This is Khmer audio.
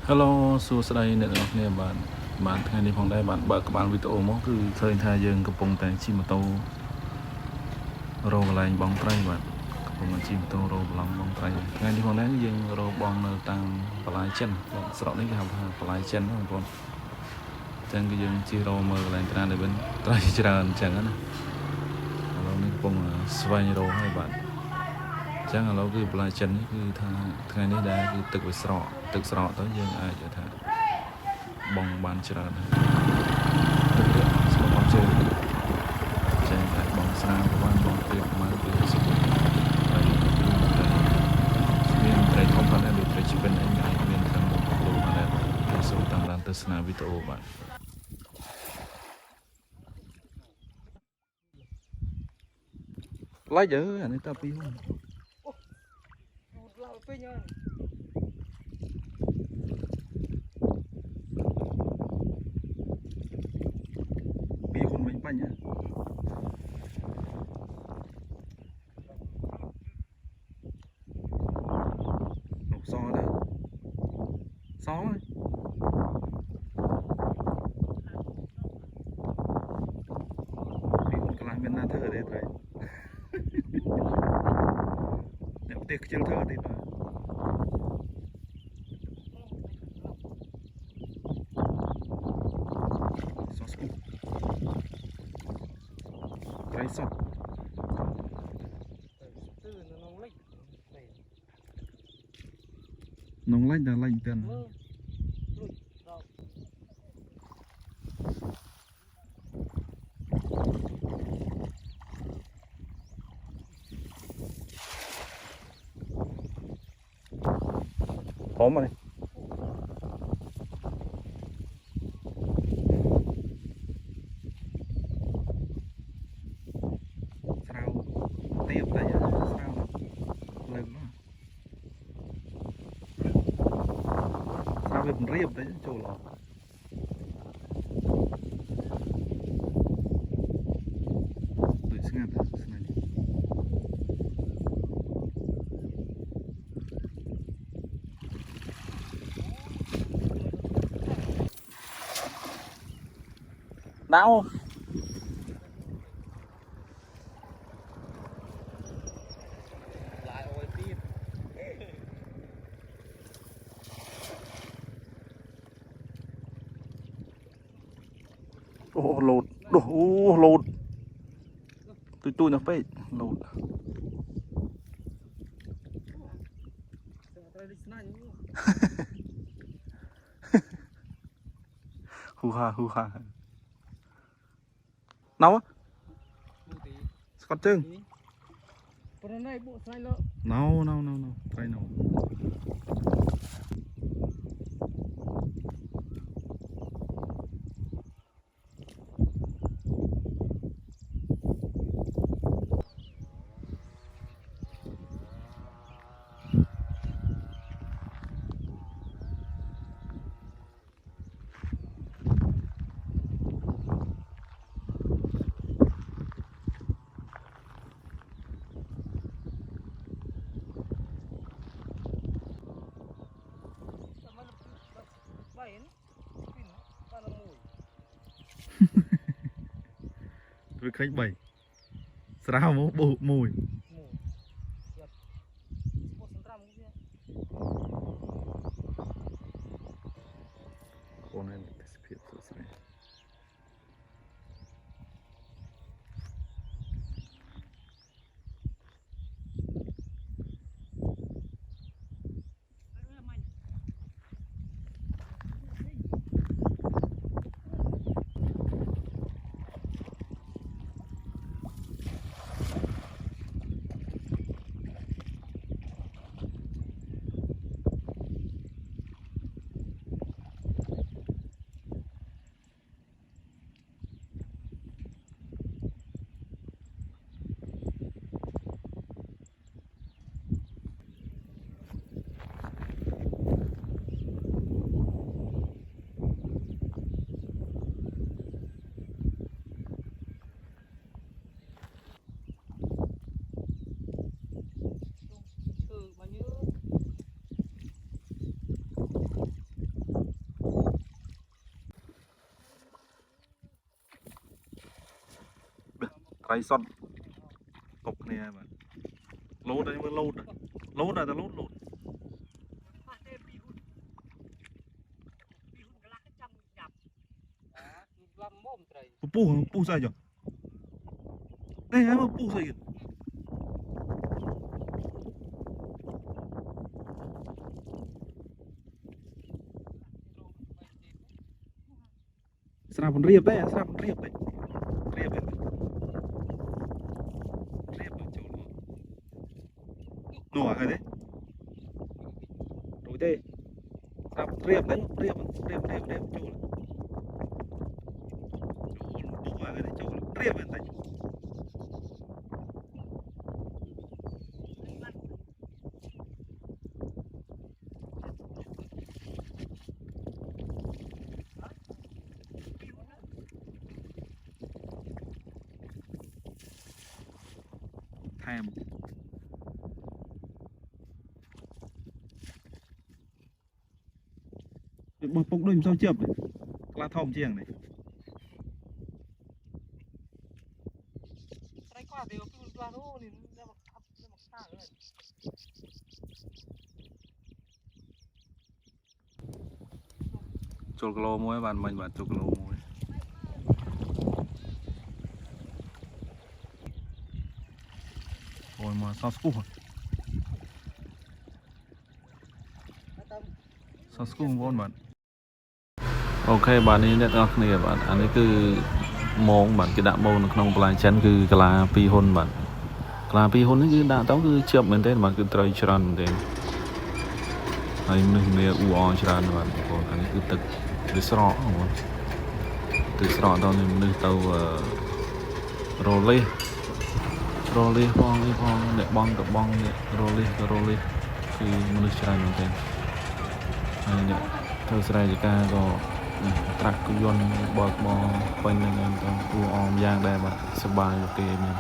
Hello សួស្តីអ្នកនរគ្នាបានថ្ងៃនេះផងដែរបានបើកក្បាលវីដេអូមកគឺឃើញថាយើងកំពុងតែជិះម៉ូតូរកកន្លែងបងត្រីបាទកំពុងជិះម៉ូតូរកប្រឡងបងត្រីថ្ងៃនេះផងដែរយើងរកបងនៅតាមបន្លាយចិនស្រុកនេះគេហៅថាបន្លាយចិនបងប្អូនអញ្ចឹងគឺយើងជិះរកមើលកន្លែងត្រានដែលមានត្រីច្រើនអញ្ចឹងណាឥឡូវនេះកំពុងស្វែងរកហើយបាទចឹងឥឡូវគឺបន្លាយចិននេះគឺថាថ្ងៃនេះដែរគឺទឹកវាស្រកទឹកស្រកទៅយើងអាចថាបងបានច្រើនហើយស្មោះបងជើងចេញតែបងស្រាក៏បានបងព្រៀបមកគឺសុខហើយមានត្រីធំផងដែរដូចត្រីជីវិនអីអាចមានត្រឹម1គីឡូមកដែរគឺសូមតាមដានទស្សនាវីដេអូបាទឡាយយើអានេះតាពីហ្នឹងអូឡើងពេញហើយពីคนវិញបាញ់ហ៎នោះសដែរសហើយពីคนកន្លងមានណាធ្វើទេត្រីអ្នកប្រទេសខ្ជិលធ្វើទេបាទសស្គូត្រីសតនងឡាញ់ដល់ឡាញ់ទៅผอมอะไรสาวเตียบได้ยังสาวลืมมั้งสาวเป็นเรียบได้ยังโจหรอดูสง่าสง่าดาวโอ้โหโหลดโอ้โหโหลดตุยๆนะเป้โหลดฮูฮาnào á Scott chưng nào try nào tôi khánh 7 sao mà bộ mùi con này disappeared so sorry ត្រីសុទ្ធតុកគ្នាបាទលោតអីមើលលោតលោតតែលោតលោតពុះពុះស្អីចុះនេះហើយមកពុះស្អីស្រាប់រៀបដែរស្រាប់រៀបដែររៀបរៀបចូលនោះហើយទេរួចទេស្រាប់រៀបដែររៀបចូលចូលពុះហើយទេចូលរៀបតែថែមបោះពុកដូចមិនសូវជាប់ខ្លះធំជាងនេះត្រីគាត់ទៅគឺខ្លះនោះនេះមកខាប់មកស្តារចូលគីឡូមួយបានមិញបាទចូលគីឡូមួយអូយមកសោះស្ពុះសោះស្ពុះបងបាទអូខេបាទនេះអ្នកទាំងអស់គ្នាបាទអានេះគឺម៉ងបាទគេដាក់ម៉ងនៅក្នុងបន្លែចិនគឺកាឡា2ហ៊ុនបាទកាឡា2ហ៊ុននេះគឺដាក់ទៅគឺជាប់មែនទេបាទគឺត្រូវច្រើនមែនទេហើយនេះមានអ៊ូអច្រើនបាទបងអានេះគឺទឹកវាស្រកបងទឹកស្រកដល់នេះនេះទៅរលេសផងនេះផងអ្នកបងទៅបងនេះរលេសគឺមនុស្សច្រើនមែនទេហើយនេះធ្វើស្រែចការក៏ត្រាក់គយន្តបើកបរពេញនឹងទៅគួរអមយ៉ាងដែរបាទសប្បាយអូខេមែន